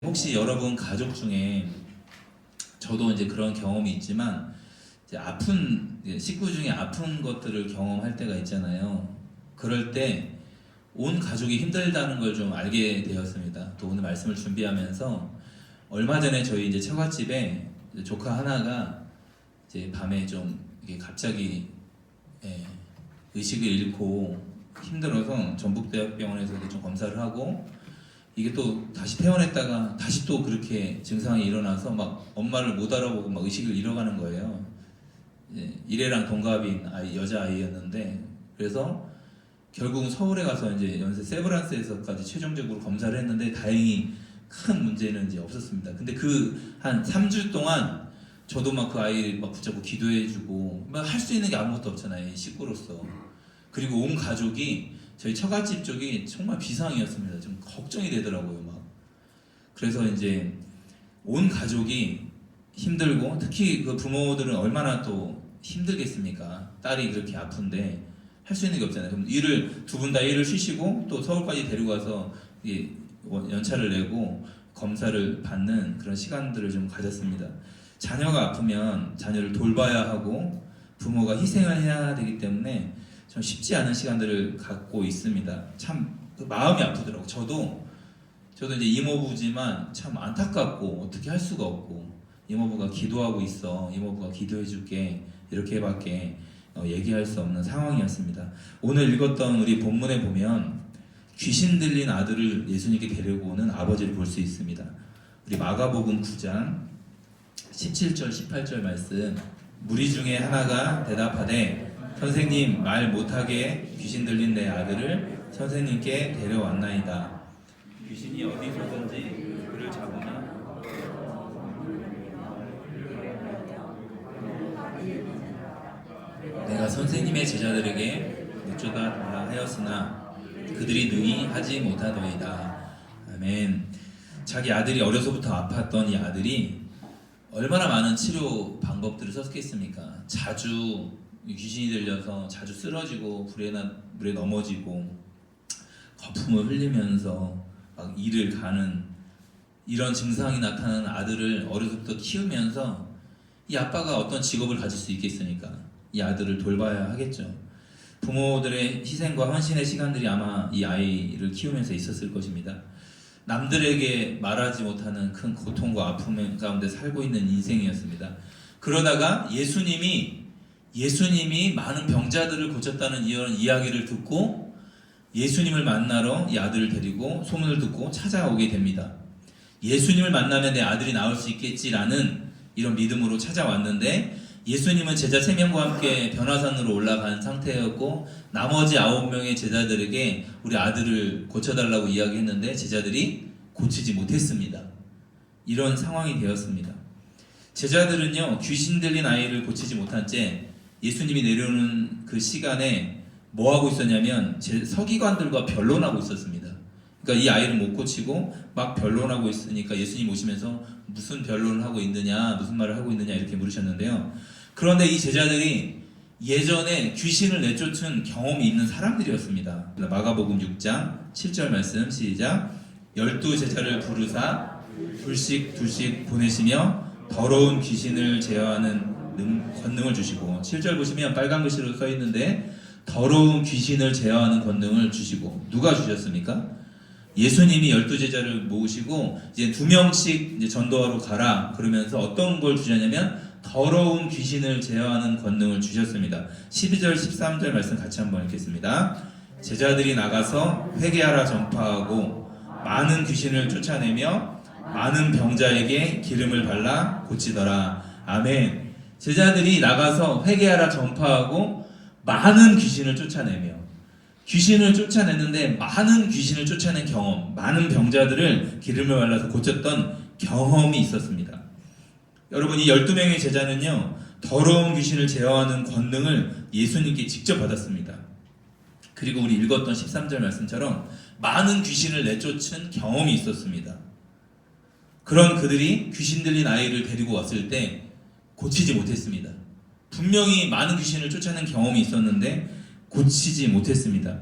혹시 여러분 가족 중에 저도 이제 그런 경험이 있지만 이제 아픈 식구 중에 아픈 것들을 경험할 때가 있잖아요. 그럴 때 온 가족이 힘들다는 걸 좀 알게 되었습니다. 또 오늘 말씀을 준비하면서 얼마 전에 저희 이제 처갓집에 이제 조카 하나가 이제 밤에 좀 이게 갑자기 예, 의식을 잃고 힘들어서 전북대학병원에서 이제 좀 검사를 하고 이게 또 다시 퇴원했다가 다시 또 그렇게 증상이 일어나서 막 엄마를 못 알아보고 막 의식을 잃어가는 거예요. 이래랑 동갑인 아이, 여자아이였는데 그래서 결국은 서울에 가서 이제 연세 세브란스에서까지 최종적으로 검사를 했는데 다행히 큰 문제는 이제 없었습니다. 근데 그 한 3주 동안 저도 막 그 아이를 막 붙잡고 기도해주고 막 할 수 있는 게 아무것도 없잖아요, 이 식구로서. 그리고 온 가족이 저희 처갓집 쪽이 정말 비상이었습니다. 좀 걱정이 되더라고요, 막. 그래서 이제 온 가족이 힘들고 특히 그 부모들은 얼마나 또 힘들겠습니까? 딸이 그렇게 아픈데 할 수 있는 게 없잖아요. 그럼 두 분 다 일을 쉬시고 또 서울까지 데리고 가서 연차를 내고 검사를 받는 그런 시간들을 좀 가졌습니다. 자녀가 아프면 자녀를 돌봐야 하고 부모가 희생을 해야 되기 때문에 좀 쉽지 않은 시간들을 갖고 있습니다. 참 마음이 아프더라고요. 저도 이제 이모부지만 참 안타깝고 어떻게 할 수가 없고 이모부가 기도하고 있어. 이모부가 기도해 줄게. 이렇게밖에 얘기할 수 없는 상황이었습니다. 오늘 읽었던 우리 본문에 보면 귀신 들린 아들을 예수님께 데리고 오는 아버지를 볼 수 있습니다. 우리 마가복음 9장 17절 18절 말씀 무리 중에 하나가 대답하되 선생님 말 못하게 귀신 들린 내 아들을 선생님께 데려왔나이다. 귀신이 어디서든지 그를 잡으면 내가 선생님의 제자들에게 어쩌다 달라 하였으나 그들이 능히 하지 못하더이다. 아멘. 자기 아들이 어려서부터 아팠던 이 아들이 얼마나 많은 치료 방법들을 썼겠습니까? 자주 귀신이 들려서 자주 쓰러지고 물에 넘어지고 거품을 흘리면서 막 이를 가는 이런 증상이 나타나는 아들을 어려서부터 키우면서 이 아빠가 어떤 직업을 가질 수 있겠습니까? 이 아들을 돌봐야 하겠죠. 부모들의 희생과 헌신의 시간들이 아마 이 아이를 키우면서 있었을 것입니다. 남들에게 말하지 못하는 큰 고통과 아픔 가운데 살고 있는 인생이었습니다. 그러다가 예수님이 많은 병자들을 고쳤다는 이런 이야기를 듣고 예수님을 만나러 이 아들을 데리고 소문을 듣고 찾아오게 됩니다. 예수님을 만나면 내 아들이 나을 수 있겠지라는 이런 믿음으로 찾아왔는데 예수님은 제자 3명과 함께 변화산으로 올라간 상태였고 나머지 9명의 제자들에게 우리 아들을 고쳐달라고 이야기했는데 제자들이 고치지 못했습니다. 이런 상황이 되었습니다. 제자들은요 귀신 들린 아이를 고치지 못한 채 예수님이 내려오는 그 시간에 뭐 하고 있었냐면 서기관들과 변론하고 있었습니다. 그러니까 이 아이를 못 고치고 막 변론하고 있으니까 예수님 오시면서 무슨 변론을 하고 있느냐, 무슨 말을 하고 있느냐 이렇게 물으셨는데요. 그런데 이 제자들이 예전에 귀신을 내쫓은 경험이 있는 사람들이었습니다. 마가복음 6장 7절 말씀 시작. 12제자를 부르사 둘씩 보내시며 더러운 귀신을 제어하는 권능을 주시고 7절 보시면 빨간 글씨로 써 있는데 더러운 귀신을 제어하는 권능을 주시고 누가 주셨습니까? 예수님이 12제자를 모으시고 이제 2명씩 이제 전도하러 가라 그러면서 어떤 걸 주셨냐면 더러운 귀신을 제어하는 권능을 주셨습니다. 12절 13절 말씀 같이 한번 읽겠습니다. 제자들이 나가서 회개하라 전파하고 많은 귀신을 쫓아내며 많은 병자에게 기름을 발라 고치더라. 아멘. 제자들이 나가서 회개하라 전파하고 많은 귀신을 쫓아내며 귀신을 쫓아냈는데 많은 귀신을 쫓아낸 경험, 많은 병자들을 기름을 발라서 고쳤던 경험이 있었습니다. 여러분 이 12명의 제자는요 더러운 귀신을 제어하는 권능을 예수님께 직접 받았습니다. 그리고 우리 읽었던 13절 말씀처럼 많은 귀신을 내쫓은 경험이 있었습니다. 그런 그들이 귀신 들린 아이를 데리고 왔을 때 고치지 못했습니다. 분명히 많은 귀신을 쫓아낸 경험이 있었는데 고치지 못했습니다.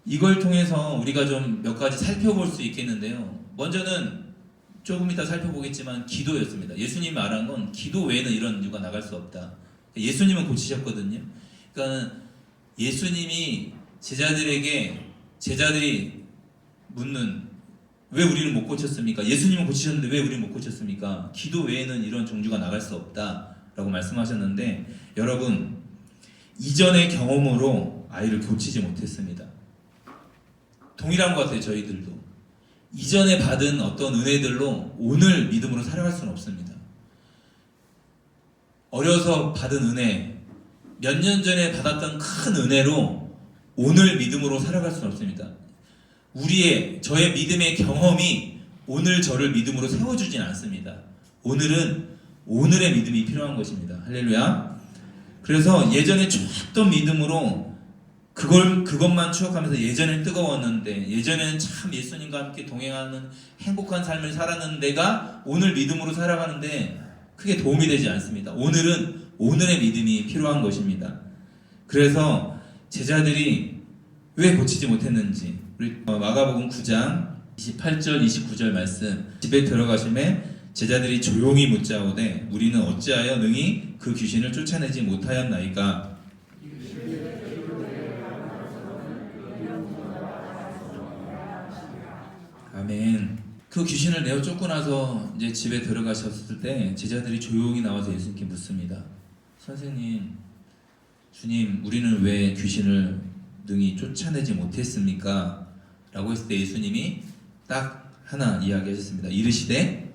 이걸 통해서 우리가 좀 몇 가지 살펴볼 수 있겠는데요. 먼저는 조금 이따 살펴보겠지만 기도였습니다. 예수님이 말한 건 기도 외에는 이런 이유가 나갈 수 없다. 예수님은 고치셨거든요. 그러니까 예수님이 제자들이 묻는 왜 우리는 못 고쳤습니까? 예수님은 고치셨는데 왜 우리는 못 고쳤습니까? 기도 외에는 이런 종주가 나갈 수 없다라고 말씀하셨는데 여러분 이전의 경험으로 아이를 고치지 못했습니다. 동일한 것 같아요. 저희들도 이전에 받은 어떤 은혜들로 오늘 믿음으로 살아갈 수는 없습니다. 어려서 받은 은혜, 몇 년 전에 받았던 큰 은혜로 오늘 믿음으로 살아갈 수는 없습니다. 저의 믿음의 경험이 오늘 저를 믿음으로 세워주진 않습니다. 오늘은 오늘의 믿음이 필요한 것입니다. 할렐루야. 그래서 예전에 좋았던 믿음으로 그것만 추억하면서 예전엔 뜨거웠는데 예전에는 참 예수님과 함께 동행하는 행복한 삶을 살았는 데가 오늘 믿음으로 살아가는데 크게 도움이 되지 않습니다. 오늘은 오늘의 믿음이 필요한 것입니다. 그래서 제자들이 왜 고치지 못했는지 우리 마가복음 9장 28절 29절 말씀 집에 들어가심에 제자들이 조용히 묻자오되 우리는 어찌하여 능히 그 귀신을 쫓아내지 못하였나이까. 아멘. 그 귀신을 내어 쫓고 나서 이제 집에 들어가셨을 때 제자들이 조용히 나와서 예수님께 묻습니다. 선생님, 주님, 우리는 왜 귀신을 능히 쫓아내지 못했습니까? 라고 했을 때 예수님이 딱 하나 이야기하셨습니다. 이르시되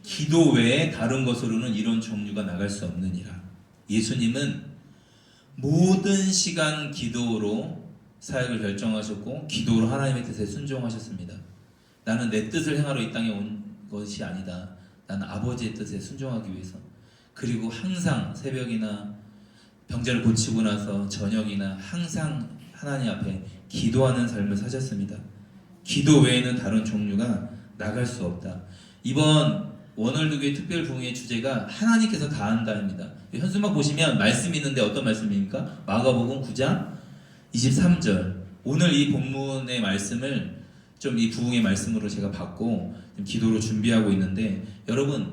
기도 외에 다른 것으로는 이런 종류가 나갈 수 없느니라. 예수님은 모든 시간 기도로 사역을 결정하셨고 기도로 하나님의 뜻에 순종하셨습니다. 나는 내 뜻을 행하러 이 땅에 온 것이 아니다. 나는 아버지의 뜻에 순종하기 위해서. 그리고 항상 새벽이나 병자를 고치고 나서 저녁이나 항상 하나님 앞에 기도하는 삶을 사셨습니다. 기도 외에는 다른 종류가 나갈 수 없다. 이번 원월두교의 특별 부흥의 주제가 하나님께서 다 한다입니다. 현수막 보시면 말씀이 있는데 어떤 말씀입니까? 마가복음 9장 23절. 오늘 이 본문의 말씀을 좀 이 부흥의 말씀으로 제가 받고 기도로 준비하고 있는데 여러분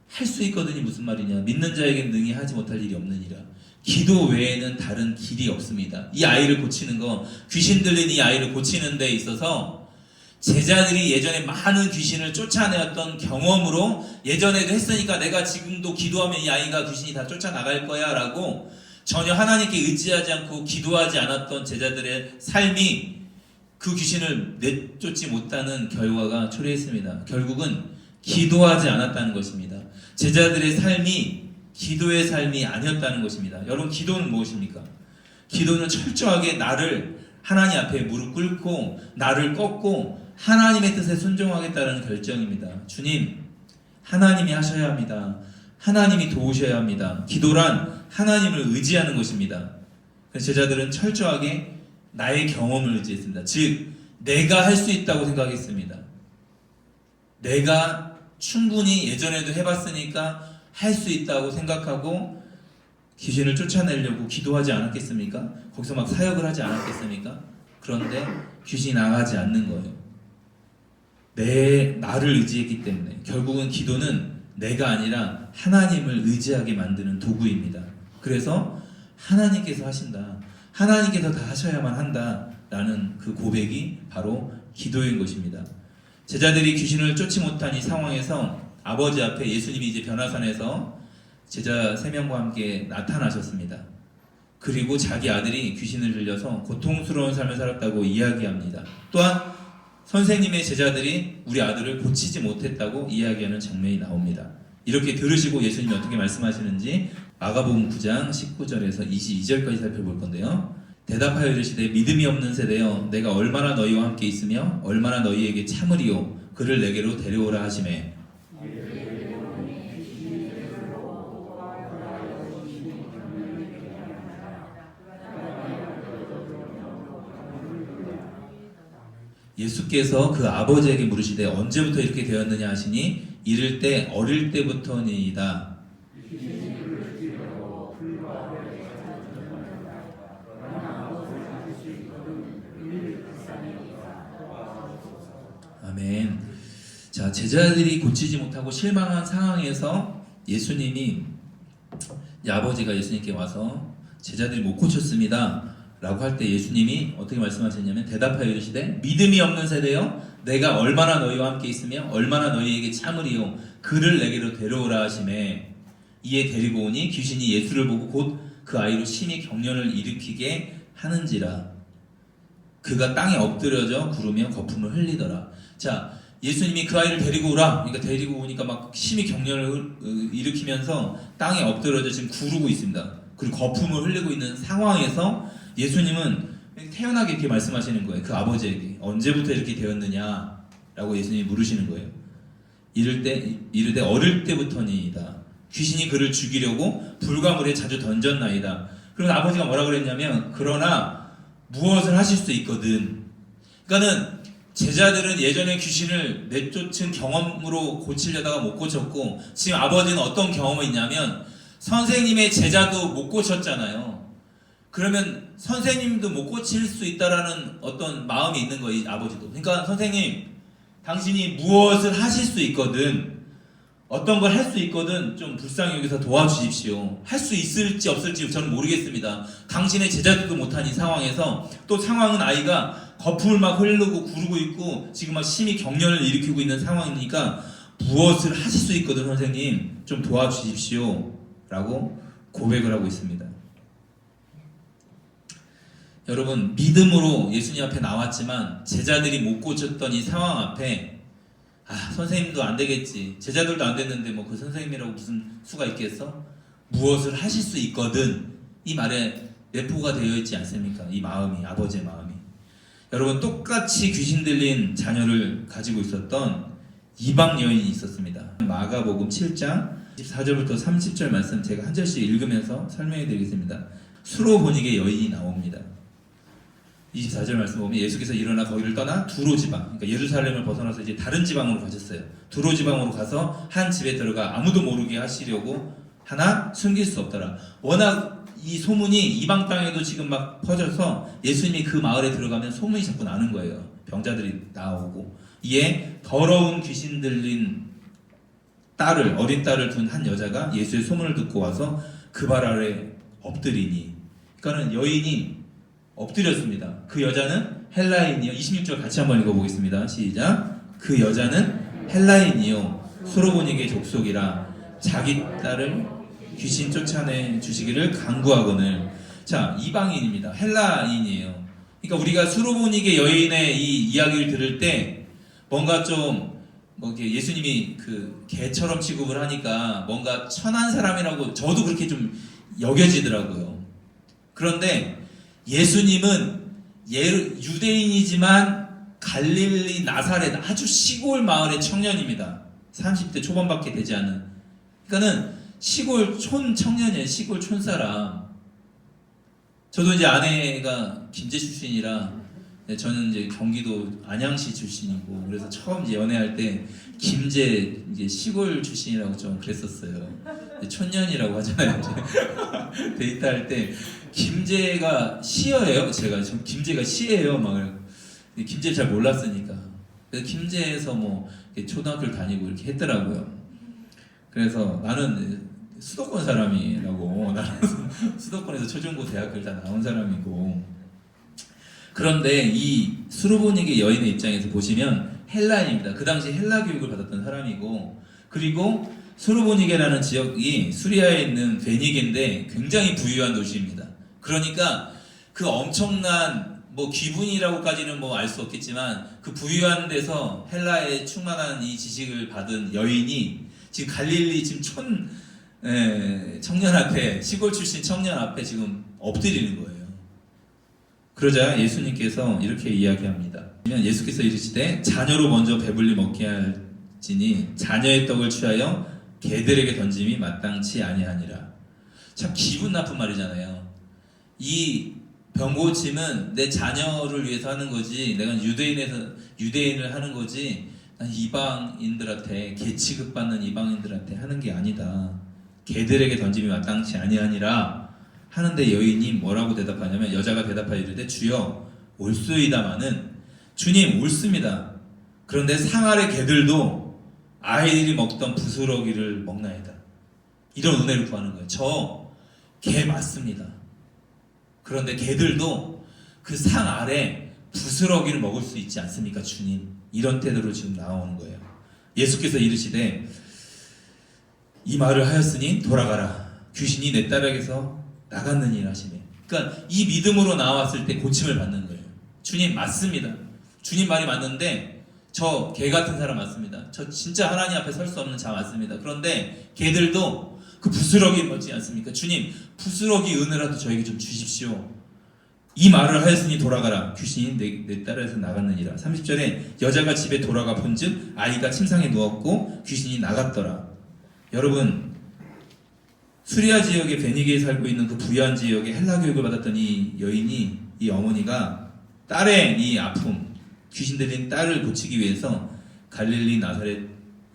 할 수 있거든요. 무슨 말이냐? 믿는 자에겐 능히 하지 못할 일이 없느니라. 기도 외에는 다른 길이 없습니다. 이 아이를 고치는 거, 귀신 들린 이 아이를 고치는 데 있어서 제자들이 예전에 많은 귀신을 쫓아내었던 경험으로 예전에도 했으니까 내가 지금도 기도하면 이 아이가 귀신이 다 쫓아나갈 거야 라고 전혀 하나님께 의지하지 않고 기도하지 않았던 제자들의 삶이 그 귀신을 내쫓지 못하는 결과가 초래했습니다. 결국은 기도하지 않았다는 것입니다. 제자들의 삶이 기도의 삶이 아니었다는 것입니다. 여러분 기도는 무엇입니까? 기도는 철저하게 나를 하나님 앞에 무릎 꿇고 나를 꺾고 하나님의 뜻에 순종하겠다는 결정입니다. 주님, 하나님이 하셔야 합니다. 하나님이 도우셔야 합니다. 기도란 하나님을 의지하는 것입니다. 그래서 제자들은 철저하게 나의 경험을 의지했습니다. 즉 내가 할 수 있다고 생각했습니다. 내가 충분히 예전에도 해봤으니까 할 수 있다고 생각하고 귀신을 쫓아내려고 기도하지 않았겠습니까? 거기서 막 사역을 하지 않았겠습니까? 그런데 귀신이 나가지 않는 거예요. 나를 의지했기 때문에. 결국은 기도는 내가 아니라 하나님을 의지하게 만드는 도구입니다. 그래서 하나님께서 하신다. 하나님께서 다 하셔야만 한다라는 그 고백이 바로 기도인 것입니다. 제자들이 귀신을 쫓지 못한 이 상황에서 아버지 앞에 예수님이 이제 변화산에서 제자 3명과 함께 나타나셨습니다. 그리고 자기 아들이 귀신을 들려서 고통스러운 삶을 살았다고 이야기합니다. 또한 선생님의 제자들이 우리 아들을 고치지 못했다고 이야기하는 장면이 나옵니다. 이렇게 들으시고 예수님이 어떻게 말씀하시는지 마가복음 9장 19절에서 22절까지 살펴볼 건데요. 대답하여 이르시되 믿음이 없는 세대여 내가 얼마나 너희와 함께 있으며 얼마나 너희에게 참으리요 그를 내게로 데려오라 하시매 예수께서 그 아버지에게 물으시되 언제부터 이렇게 되었느냐 하시니 이를 때 어릴 때부터니이다. 아멘. 자, 제자들이 고치지 못하고 실망한 상황에서 예수님이 아버지가 예수님께 와서 제자들이 못 고쳤습니다 라고 할 때 예수님이 어떻게 말씀하셨냐면 대답하여 이르시되 믿음이 없는 세대여 내가 얼마나 너희와 함께 있으며 얼마나 너희에게 참으리요 그를 내게로 데려오라 하시매 이에 데리고 오니 귀신이 예수를 보고 곧 그 아이로 심히 경련을 일으키게 하는지라 그가 땅에 엎드려져 구르며 거품을 흘리더라. 자, 예수님이 그 아이를 데리고 오라. 그러니까 데리고 오니까 막 심히 경련을 일으키면서 땅에 엎드려져 지금 구르고 있습니다. 그리고 거품을 흘리고 있는 상황에서 예수님은 태연하게 이렇게 말씀하시는 거예요. 그 아버지에게 언제부터 이렇게 되었느냐라고 예수님이 물으시는 거예요. 이르되 어릴 때부터니이다. 귀신이 그를 죽이려고 불과 물에 자주 던졌나이다. 그러면 아버지가 뭐라 그랬냐면 그러나 무엇을 하실 수 있거든. 그러니까는 제자들은 예전에 귀신을 내쫓은 경험으로 고치려다가 못 고쳤고 지금 아버지는 어떤 경험이 있냐면 선생님의 제자도 못 고쳤잖아요. 그러면 선생님도 못 고칠 수 있다라는 어떤 마음이 있는 거예요, 이 아버지도. 그러니까 선생님, 당신이 무엇을 하실 수 있거든, 어떤 걸 할 수 있거든 좀 불쌍히 여기서 도와주십시오. 할 수 있을지 없을지 저는 모르겠습니다. 당신의 제자들도 못한 이 상황에서 또 상황은 아이가 거품을 막 흐르고 구르고 있고 지금 막 심히 경련을 일으키고 있는 상황이니까 무엇을 하실 수 있거든 선생님 좀 도와주십시오 라고 고백을 하고 있습니다. 여러분, 믿음으로 예수님 앞에 나왔지만 제자들이 못 고쳤던 이 상황 앞에 선생님도 안 되겠지, 제자들도 안 됐는데 뭐 그 선생님이라고 무슨 수가 있겠어? 무엇을 하실 수 있거든, 이 말에 내포가 되어 있지 않습니까? 이 마음이, 아버지의 마음이. 여러분, 똑같이 귀신 들린 자녀를 가지고 있었던 이방 여인이 있었습니다. 마가복음 7장 24절부터 30절 말씀 제가 한 절씩 읽으면서 설명해 드리겠습니다. 수로보니게 여인이 나옵니다. 24절 말씀 보면 예수께서 일어나 거기를 떠나 두로 지방, 그러니까 예루살렘을 벗어나서 이제 다른 지방으로 가셨어요. 두로 지방으로 가서 한 집에 들어가 아무도 모르게 하시려고 하나 숨길 수 없더라. 워낙 이 소문이 이방 땅에도 지금 막 퍼져서 예수님이 그 마을에 들어가면 소문이 자꾸 나는 거예요. 병자들이 나오고. 이에 더러운 귀신 들린 딸을, 어린 딸을 둔 한 여자가 예수의 소문을 듣고 와서 그 발 아래 엎드리니, 그러니까는 여인이 엎드렸습니다. 그 여자는 헬라인이요. 26절 같이 한번 읽어보겠습니다. 시작. 그 여자는 헬라인이요 수로보니게 족속이라 자기 딸을 귀신 쫓아내 주시기를 간구하거늘. 자, 이방인입니다. 헬라인이에요. 그러니까 우리가 수로보니게 여인의 이 이야기를 들을 때 뭔가 좀 예수님이 그 개처럼 취급을 하니까 뭔가 천한 사람이라고 저도 그렇게 좀 여겨지더라고요. 그런데 예수님은 유대인이지만 갈릴리 나사렛 아주 시골 마을의 청년입니다. 30대 초반밖에 되지 않은. 그러니까는 시골 촌 청년이에요. 시골 촌사람. 저도 이제 아내가 김제 출신이라 저는 이제 경기도 안양시 출신이고, 그래서 처음 이제 연애할 때 김제 이제 시골 출신이라고 좀 그랬었어요. 촌년이라고 하잖아요. 데이트할 때 김제가 시어예요. 제가 김제가 시예요. 막 김제 잘 몰랐으니까. 그래서 김제에서 뭐 초등학교를 다니고 이렇게 했더라고요. 그래서 나는 수도권 사람이라고, 나는 수도권에서 초중고 대학교를 다 나온 사람이고. 그런데 이 수로보니게 여인의 입장에서 보시면 헬라인입니다. 그 당시 헬라 교육을 받았던 사람이고, 그리고 수로보니게라는 지역이 수리아에 있는 베니게인데 굉장히 부유한 도시입니다. 그러니까 그 엄청난 귀분이라고까지는 알 수 없겠지만 그 부유한 데서 헬라에 충만한 이 지식을 받은 여인이 지금 갈릴리 지금 청년 앞에, 시골 출신 청년 앞에 지금 엎드리는 거예요. 그러자 예수님께서 이렇게 이야기합니다. 예수께서 이르시되 자녀로 먼저 배불리 먹게 할지니 자녀의 떡을 취하여 개들에게 던짐이 마땅치 아니하니라. 참 기분 나쁜 말이잖아요. 이 병고침은 내 자녀를 위해서 하는 거지, 내가 유대인을 하는 거지, 난 이방인들한테, 개 취급받는 이방인들한테 하는 게 아니다. 개들에게 던짐이 마땅치 아니하니라 하는데 여인이 뭐라고 대답하냐면, 여자가 대답하여 이르되 주여 올소이다마는, 주님 옳습니다. 그런데 상 아래 개들도 아이들이 먹던 부스러기를 먹나이다. 이런 은혜를 구하는 거예요. 저 개 맞습니다. 그런데 개들도 그 상 아래 부스러기를 먹을 수 있지 않습니까, 주님? 이런 태도로 지금 나오는 거예요. 예수께서 이르시되 이 말을 하였으니 돌아가라. 귀신이 내 딸에게서 나갔느니라 하시네. 그러니까 이 믿음으로 나왔을 때 고침을 받는 거예요. 주님 맞습니다. 주님 말이 맞는데 저 개 같은 사람 맞습니다. 저 진짜 하나님 앞에 설 수 없는 자 맞습니다. 그런데 개들도 그 부스러기 먹지 않습니까? 주님 부스러기 은혜라도 저에게 좀 주십시오. 이 말을 하였으니 돌아가라. 귀신이 내 딸에서 나갔느니라. 30절에 여자가 집에 돌아가 본즉 아이가 침상에 누웠고 귀신이 나갔더라. 여러분, 수리아 지역의 베니게에 살고 있는 그 부유한 지역에 헬라 교육을 받았던 이 여인이, 이 어머니가 딸의 이 아픔, 귀신 들린 딸을 고치기 위해서 갈릴리 나사렛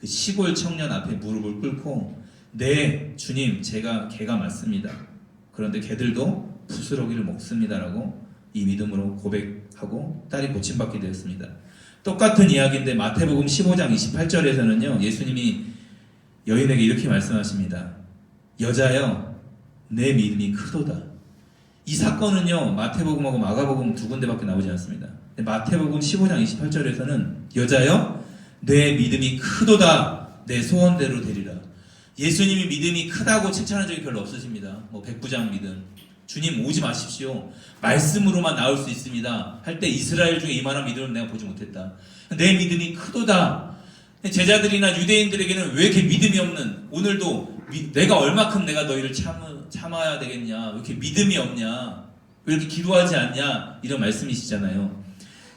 그 시골 청년 앞에 무릎을 꿇고 네 주님 제가 개가 맞습니다. 그런데 개들도 부스러기를 먹습니다라고 이 믿음으로 고백하고 딸이 고침받게 되었습니다. 똑같은 이야기인데 마태복음 15장 28절에서는요 예수님이 여인에게 이렇게 말씀하십니다. 여자여 내 믿음이 크도다. 이 사건은요 마태복음하고 마가복음 두 군데밖에 나오지 않습니다. 마태복음 15장 28절에서는 여자여 내 믿음이 크도다. 내 소원대로 되리라. 예수님이 믿음이 크다고 칭찬한 적이 별로 없으십니다. 뭐 백부장 믿음, 주님 오지 마십시오, 말씀으로만 나올 수 있습니다 할 때 이스라엘 중에 이만한 믿음을 내가 보지 못했다. 내 믿음이 크도다. 제자들이나 유대인들에게는 왜 이렇게 믿음이 없는, 오늘도 내가 얼마큼 내가 너희를 참아야 되겠냐, 왜 이렇게 믿음이 없냐, 왜 이렇게 기도하지 않냐, 이런 말씀이시잖아요.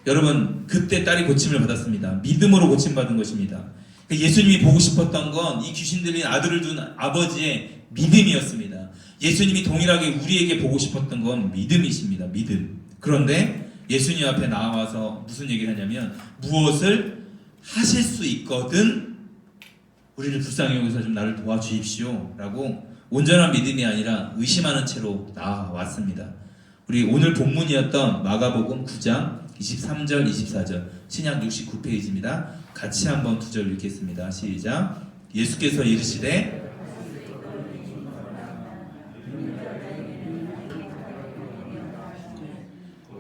여러분, 그때 딸이 고침을 받았습니다. 믿음으로 고침받은 것입니다. 예수님이 보고 싶었던 건 이 귀신 들린 아들을 둔 아버지의 믿음이었습니다. 예수님이 동일하게 우리에게 보고 싶었던 건 믿음이십니다. 믿음. 그런데 예수님 앞에 나와서 무슨 얘기를 하냐면 무엇을 하실 수 있거든 우리를 불쌍히 여기서 좀 나를 도와주십시오 라고 온전한 믿음이 아니라 의심하는 채로 나왔습니다. 우리 오늘 본문이었던 마가복음 9장 23절 24절 신약 69페이지입니다. 같이 한번 두 절 읽겠습니다. 시작. 예수께서 이르시되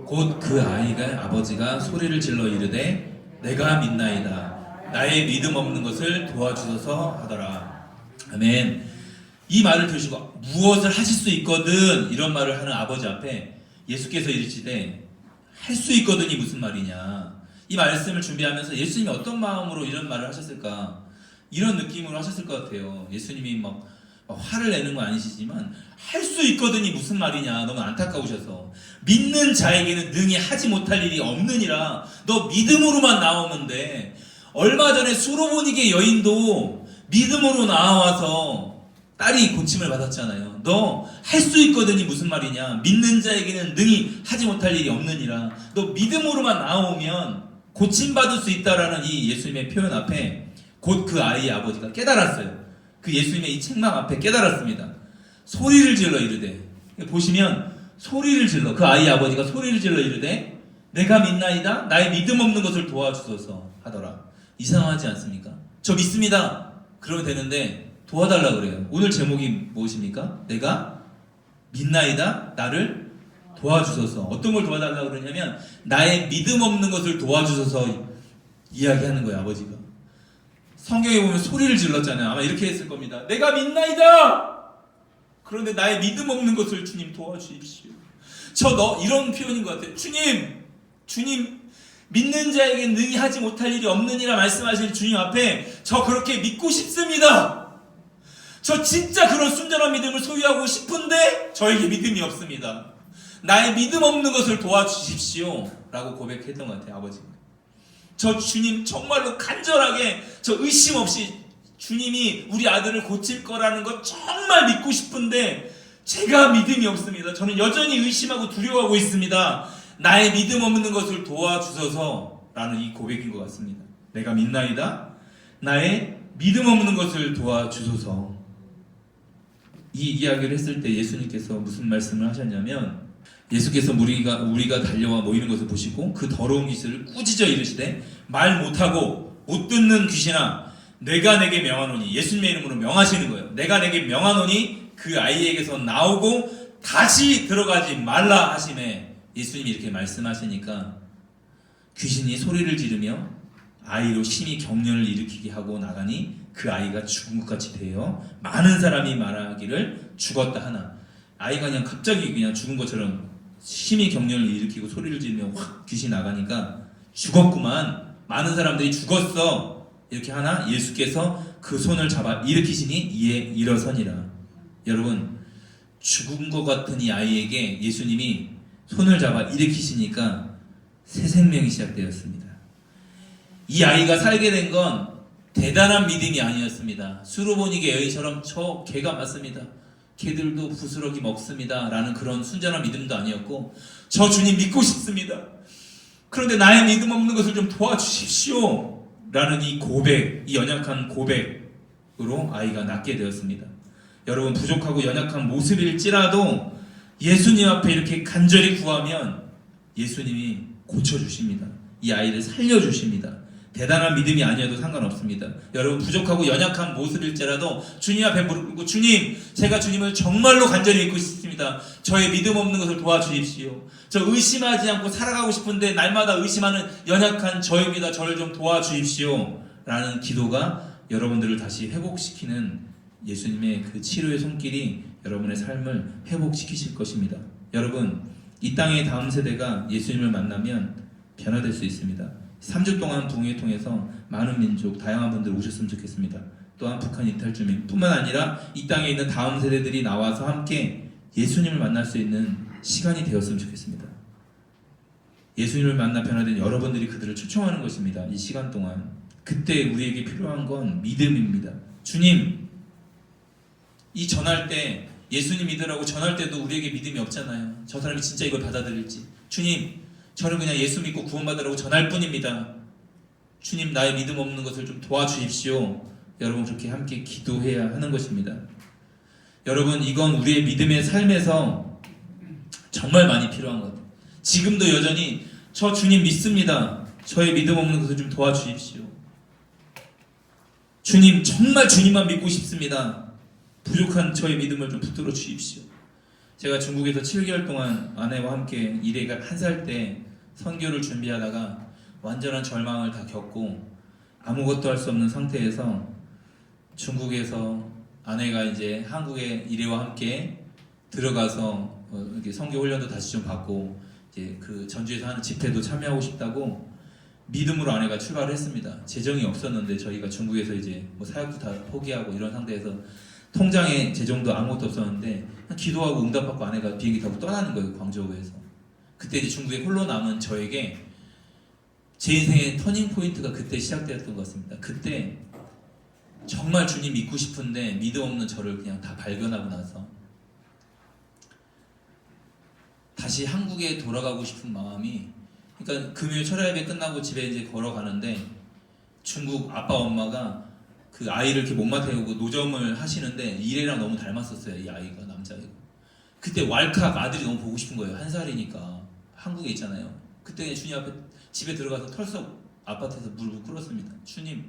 곧 그 아이가 아버지가 소리를 질러 이르되 내가 믿나이다. 나의 믿음 없는 것을 도와주소서 하더라. 아멘. 이 말을 들으시고 무엇을 하실 수 있거든 이런 말을 하는 아버지 앞에 예수께서 이르시되 할 수 있거든이 무슨 말이냐. 이 말씀을 준비하면서 예수님이 어떤 마음으로 이런 말을 하셨을까, 이런 느낌으로 하셨을 것 같아요. 예수님이 막 화를 내는 건 아니시지만 할 수 있거든이 무슨 말이냐, 너무 안타까우셔서 믿는 자에게는 능히 하지 못할 일이 없느니라. 너 믿음으로만 나오면 돼. 얼마 전에 수로보니게 여인도 믿음으로 나와서 딸이 고침을 받았잖아요. 너 할 수 있거든이 무슨 말이냐, 믿는 자에게는 능히 하지 못할 일이 없느니라. 너 믿음으로만 나오면 고침받을 수 있다라는 이 예수님의 표현 앞에 곧 그 아이의 아버지가 깨달았어요. 그 예수님의 이 책망 앞에 깨달았습니다. 소리를 질러 이르되, 보시면 소리를 질러, 그 아이의 아버지가 소리를 질러 이르되 내가 믿나이다. 나의 믿음 없는 것을 도와주소서 하더라. 이상하지 않습니까? 저 믿습니다. 그러면 되는데 도와달라 그래요. 오늘 제목이 무엇입니까? 내가 믿나이다. 나를 도와주소서. 어떤 걸 도와달라고 그러냐면 나의 믿음 없는 것을 도와주소서 이야기하는 거예요. 아버지가 성경에 보면 소리를 질렀잖아요. 아마 이렇게 했을 겁니다. 내가 믿나이다. 그런데 나의 믿음 없는 것을 주님 도와주십시오. 이런 표현인 것 같아요. 주님 믿는 자에게 능히 하지 못할 일이 없느니라 말씀하실 주님 앞에 저 그렇게 믿고 싶습니다. 저 진짜 그런 순전한 믿음을 소유하고 싶은데 저에게 믿음이 없습니다. 나의 믿음 없는 것을 도와주십시오 라고 고백했던 것 같아요. 아버지가 저 주님 정말로 간절하게 저 의심 없이 주님이 우리 아들을 고칠 거라는 거 정말 믿고 싶은데 제가 믿음이 없습니다. 저는 여전히 의심하고 두려워하고 있습니다. 나의 믿음 없는 것을 도와주소서 라는 이 고백인 것 같습니다. 내가 믿나이다. 나의 믿음 없는 것을 도와주소서. 이 이야기를 했을 때 예수님께서 무슨 말씀을 하셨냐면 예수께서 우리가 달려와 모이는 것을 보시고 그 더러운 귀신을 꾸짖어 이르시되 말 못하고 못 듣는 귀신아 내가 내게 명하노니, 예수님의 이름으로 명하시는 거예요. 내가 내게 명하노니 그 아이에게서 나오고 다시 들어가지 말라 하시매, 예수님이 이렇게 말씀하시니까 귀신이 소리를 지르며 아이로 심히 경련을 일으키게 하고 나가니 그 아이가 죽은 것 같이 되어 많은 사람이 말하기를 죽었다 하나, 아이가 그냥 갑자기 그냥 죽은 것처럼 심히 경련을 일으키고 소리를 지르며 확 귀신이 나가니까 죽었구만, 많은 사람들이 죽었어 이렇게 하나 예수께서 그 손을 잡아 일으키시니 이에 일어서니라. 여러분, 죽은 것 같은 이 아이에게 예수님이 손을 잡아 일으키시니까 새 생명이 시작되었습니다. 이 아이가 살게 된 건 대단한 믿음이 아니었습니다. 수로보니게 여인처럼 저 개가 맞습니다, 개들도 부스러기 먹습니다 라는 그런 순전한 믿음도 아니었고, 저 주님 믿고 싶습니다, 그런데 나의 믿음 없는 것을 좀 도와주십시오 라는 이 고백, 이 연약한 고백으로 아이가 낫게 되었습니다. 여러분, 부족하고 연약한 모습일지라도 예수님 앞에 이렇게 간절히 구하면 예수님이 고쳐주십니다. 이 아이를 살려주십니다. 대단한 믿음이 아니어도 상관없습니다. 여러분, 부족하고 연약한 모습일지라도 주님 앞에 무릎 꿇고, 주님, 제가 주님을 정말로 간절히 믿고 싶습니다. 저의 믿음 없는 것을 도와주십시오. 저 의심하지 않고 살아가고 싶은데 날마다 의심하는 연약한 저입니다. 저를 좀 도와주십시오 라는 기도가 여러분들을 다시 회복시키는 예수님의 그 치료의 손길이 여러분의 삶을 회복시키실 것입니다. 여러분, 이 땅의 다음 세대가 예수님을 만나면 변화될 수 있습니다. 3주 동안 동해 통해서 많은 민족, 다양한 분들 오셨으면 좋겠습니다. 또한 북한 이탈 주민 뿐만 아니라 이 땅에 있는 다음 세대들이 나와서 함께 예수님을 만날 수 있는 시간이 되었으면 좋겠습니다. 예수님을 만나 변화된 여러분들이 그들을 초청하는 것입니다. 이 시간 동안 그때 우리에게 필요한 건 믿음입니다. 주님, 이 전할 때 예수님 믿으라고 전할 때도 우리에게 믿음이 없잖아요. 저 사람이 진짜 이걸 받아들일지. 주님, 저는 그냥 예수 믿고 구원받으라고 전할 뿐입니다. 주님, 나의 믿음 없는 것을 좀 도와주십시오. 여러분, 그렇게 함께 기도해야 하는 것입니다. 여러분, 이건 우리의 믿음의 삶에서 정말 많이 필요한 것 같아요. 지금도 여전히 저 주님 믿습니다, 저의 믿음 없는 것을 좀 도와주십시오. 주님, 정말 주님만 믿고 싶습니다, 부족한 저의 믿음을 좀 붙들어 주십시오. 제가 중국에서 7개월 동안 아내와 함께 일해가 1살 때 선교를 준비하다가 완전한 절망을 다 겪고 아무것도 할 수 없는 상태에서 중국에서 아내가 이제 한국에 일해와 함께 들어가서 이렇게 선교 훈련도 다시 좀 받고 이제 그 전주에서 하는 집회도 참여하고 싶다고 믿음으로 아내가 출발을 했습니다. 재정이 없었는데 저희가 중국에서 이제 뭐 사역도 다 포기하고 이런 상태에서 통장에 재정도 아무것도 없었는데 기도하고 응답받고 아내가 비행기 타고 떠나는 거예요, 광저우에서. 그때 이제 중국에 홀로 남은 저에게 제 인생의 터닝 포인트가 그때 시작되었던 것 같습니다. 그때 정말 주님 믿고 싶은데 믿음 없는 저를 그냥 다 발견하고 나서 다시 한국에 돌아가고 싶은 마음이, 그러니까 금요일 철야 예배 끝나고 집에 이제 걸어가는데 중국 아빠 엄마가 그 아이를 이렇게 못마 태우고 노점을 하시는데 이래랑 너무 닮았었어요, 이 아이가, 남자애고. 그때 왈칵 아들이 너무 보고 싶은 거예요. 1살이니까 한국에 있잖아요. 그때 그냥 주님 앞에 집에 들어가서 털썩 아파트에서 무릎을 꿇었습니다. 주님,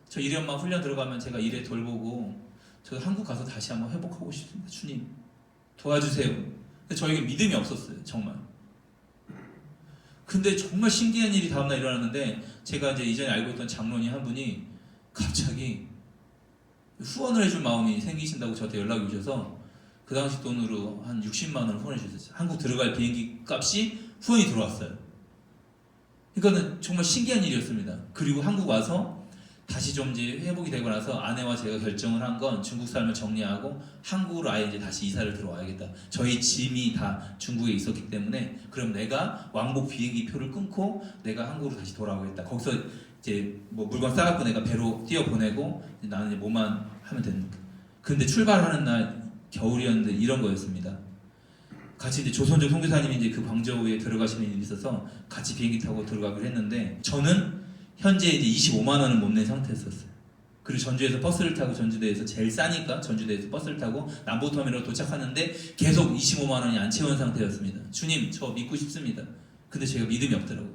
저 이래 엄마 훈련 들어가면 제가 이래 돌보고 저 한국 가서 다시 한번 회복하고 싶습니다. 주님, 도와주세요. 근데 저에게 믿음이 없었어요, 정말. 근데 정말 신기한 일이 다음날 일어났는데, 제가 이제 이전에 알고 있던 장로님 한 분이 갑자기 후원을 해줄 마음이 생기신다고 저한테 연락이 오셔서 그 당시 돈으로 한 60만 원을 후원해 주셨어요. 한국 들어갈 비행기 값이 후원이 들어왔어요. 그러니까는 정말 신기한 일이었습니다. 그리고 한국 와서 다시 좀 이제 회복이 되고 나서 아내와 제가 결정을 한 건 중국 삶을 정리하고 한국으로 아예 이제 다시 이사를 들어와야겠다. 저희 짐이 다 중국에 있었기 때문에 그럼 내가 왕복 비행기 표를 끊고 내가 한국으로 다시 돌아오겠다. 거기서 이제 뭐 물건 싸갖고 내가 배로 띄워 보내고 나는 이제 뭐만 하면 되는 거예요. 근데 출발하는 날 겨울이었는데 이런 거였습니다. 같이 이제 조선족 선교사님이 이제 그 광저우에 들어가시는 일이 있어서 같이 비행기 타고 들어가기로 했는데 저는 현재 이제 25만 원을 못 낸 상태였었어요. 그리고 전주에서 버스를 타고 전주대에서 제일 싸니까 전주대에서 버스를 타고 남부터미널로 도착하는데 계속 25만 원이 안 채운 상태였습니다. 주님, 저 믿고 싶습니다. 근데 제가 믿음이 없더라고요.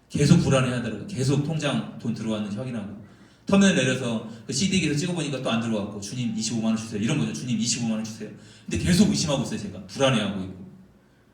계속 불안해하더라고요. 계속 통장 돈 들어왔는지 확인하고 터미널 내려서 그 CD기에서 찍어보니까 또 안 들어왔고 주님 25만 원 주세요. 이런 거죠. 주님 25만 원 주세요. 근데 계속 의심하고 있어요. 제가 불안해하고 있고.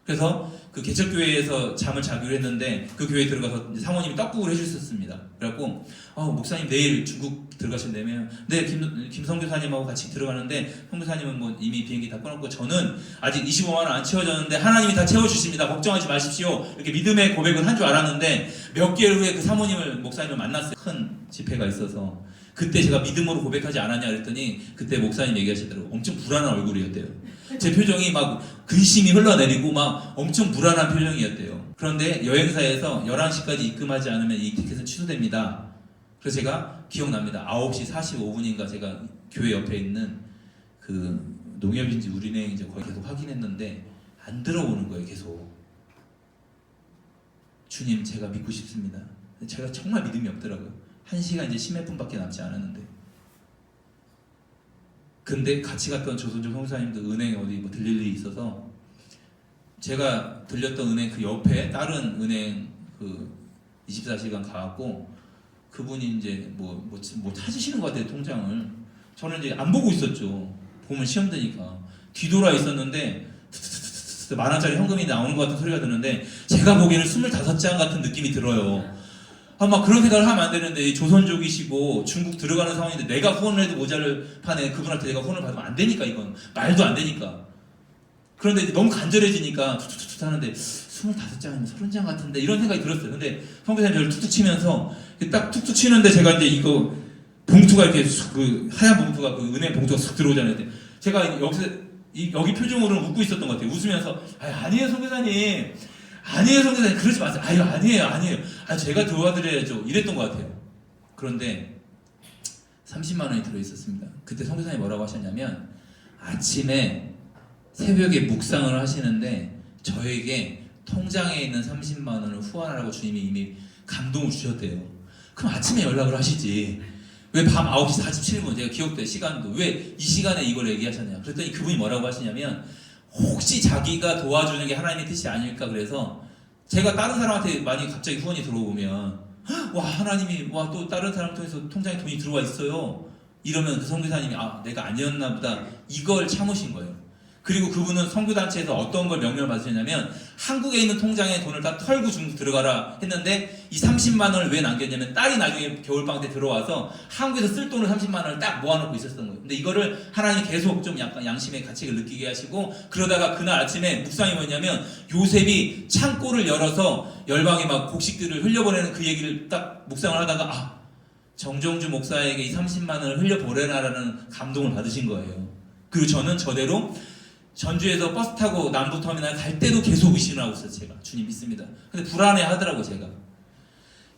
그래서 그 개척교회에서 잠을 자기로 했는데 그 교회에 들어가서 이제 사모님이 떡국을 해주셨습니다. 그래갖고 목사님 내일 중국 들어가신다며. 네, 김성교사님하고 같이 들어가는데 성교사님은 뭐 이미 비행기 다 끊었고 저는 아직 25만 원 안 채워졌는데 하나님이 다 채워주십니다. 걱정하지 마십시오. 이렇게 믿음의 고백을 한 줄 알았는데 몇 개월 후에 그 사모님을 목사님을 만났어요. 큰 집회가 있어서 그때 제가 믿음으로 고백하지 않았냐 그랬더니 그때 목사님 얘기하시더라고요. 엄청 불안한 얼굴이었대요. 제 표정이 막 근심이 흘러내리고 막 엄청 불안한 표정이었대요. 그런데 여행사에서 11시까지 입금하지 않으면 이 티켓은 취소됩니다. 그래서 제가 기억납니다. 9시 45분인가 제가 교회 옆에 있는 그 농협인지 우리은행인지 거기 계속 확인했는데 안 들어오는 거예요. 계속. 주님, 제가 믿고 싶습니다. 제가 정말 믿음이 없더라고요. 1시간 이제 10몇 분밖에 남지 않았는데. 근데 같이 갔던 조선족 형사님도 은행 어디 뭐 들릴 일이 있어서 제가 들렸던 은행 그 옆에 다른 은행 그 24시간 가갖고 그분이 이제 뭐 찾으시는 것 같아요. 통장을. 저는 이제 안 보고 있었죠. 보면 시험 되니까. 뒤돌아 있었는데 10,000원짜리 현금이 나오는 것 같은 소리가 드는데 제가 보기에는 25장 같은 느낌이 들어요. 막 그런 생각을 하면 안 되는데 조선족이시고 중국 들어가는 상황인데 내가 후원을 해도 모자를 판에 그분한테 내가 후원을 받으면 안 되니까 이건 말도 안 되니까. 그런데 너무 간절해지니까 툭툭툭 하는데 25장이면 30장 같은데 이런 생각이 들었어요. 근데 성교사님 저를 툭툭 치면서 딱 툭툭 치는데 제가 이제 이거 봉투가 이렇게 그 하얀 봉투가 그 은행 봉투가 쑥 들어오잖아요. 제가 여기서 여기 표정으로는 웃고 있었던 것 같아요. 웃으면서 아니에요 성교사님. 아니에요 성교사님 그러지 마세요. 아니에요. 제가 도와드려야죠. 이랬던 것 같아요. 그런데 30만 원이 들어있었습니다. 그때 성교사님이 뭐라고 하셨냐면 아침에 새벽에 묵상을 하시는데 저에게 통장에 있는 30만 원을 후원하라고 주님이 이미 감동을 주셨대요. 그럼 아침에 연락을 하시지. 왜 밤 9시 47분 제가 기억돼요. 시간도. 왜 이 시간에 이걸 얘기하셨냐. 그랬더니 그분이 뭐라고 하시냐면 혹시 자기가 도와주는 게 하나님의 뜻이 아닐까. 그래서 제가 다른 사람한테 많이 갑자기 후원이 들어오면 와 하나님이 와 또 다른 사람 통해서 통장에 돈이 들어와 있어요. 이러면 그 선교사님이 내가 아니었나 보다 이걸 참으신 거예요. 그리고 그분은 선교단체에서 어떤 걸 명령을 받으셨냐면 한국에 있는 통장에 돈을 다 털고 중국 들어가라 했는데 이 30만 원을 왜 남겼냐면 딸이 나중에 겨울방학 때 들어와서 한국에서 쓸 돈을 30만 원을 딱 모아놓고 있었던 거예요. 근데 이거를 하나님이 계속 좀 약간 양심의 가책을 느끼게 하시고 그러다가 그날 아침에 묵상이 뭐냐면 요셉이 창고를 열어서 열방에 막 곡식들을 흘려보내는 그 얘기를 딱 묵상을 하다가 정정주 목사에게 이 30만 원을 흘려보내라라는 감동을 받으신 거예요. 그리고 저는 저대로 전주에서 버스 타고 남부터미널 갈 때도 계속 의심을 하고 있어요. 제가 주님 믿습니다. 근데 불안해 하더라고 제가.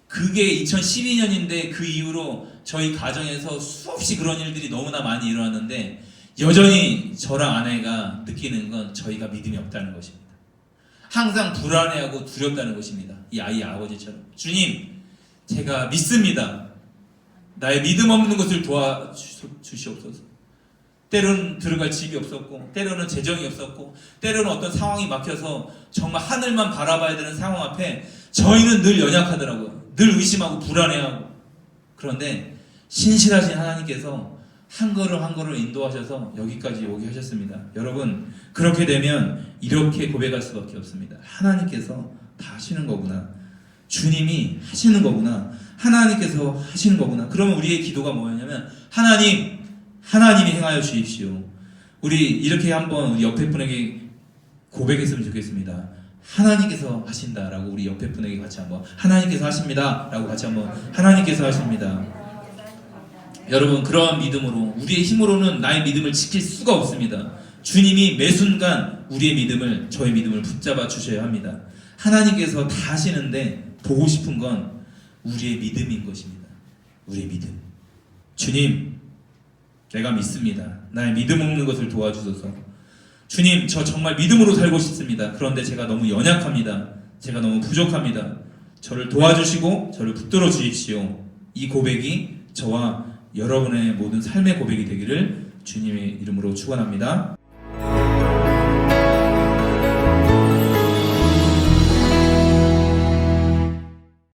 그게 2012년인데 그 이후로 저희 가정에서 수없이 그런 일들이 너무나 많이 일어났는데 여전히 저랑 아내가 느끼는 건 저희가 믿음이 없다는 것입니다. 항상 불안해하고 두렵다는 것입니다. 이 아이의 아버지처럼. 주님, 제가 믿습니다. 나의 믿음 없는 것을 도와주시옵소서. 때로는 들어갈 집이 없었고 때로는 재정이 없었고 때로는 어떤 상황이 막혀서 정말 하늘만 바라봐야 되는 상황 앞에 저희는 늘 연약하더라고요. 늘 의심하고 불안해하고. 그런데 신실하신 하나님께서 한 걸음 한 걸음 인도하셔서 여기까지 오게 하셨습니다. 여러분 그렇게 되면 이렇게 고백할 수밖에 없습니다. 하나님께서 다 하시는 거구나. 주님이 하시는 거구나. 하나님께서 하시는 거구나. 그러면 우리의 기도가 뭐였냐면 하나님이 행하여 주십시오. 우리 이렇게 한번 우리 옆에 분에게 고백했으면 좋겠습니다. 하나님께서 하신다라고 우리 옆에 분에게 같이 한번 하나님께서 하십니다라고 같이 한번 하나님께서 하십니다. 여러분 그러한 믿음으로 우리의 힘으로는 나의 믿음을 지킬 수가 없습니다. 주님이 매 순간 우리의 믿음을 저의 믿음을 붙잡아 주셔야 합니다. 하나님께서 다 하시는데 보고 싶은 건 우리의 믿음인 것입니다. 우리의 믿음. 주님 내가 믿습니다. 나의 믿음 없는 것을 도와주소서. 주님, 저 정말 믿음으로 살고 싶습니다. 그런데 제가 너무 연약합니다. 제가 너무 부족합니다. 저를 도와주시고 저를 붙들어 주십시오. 이 고백이 저와 여러분의 모든 삶의 고백이 되기를 주님의 이름으로 축원합니다.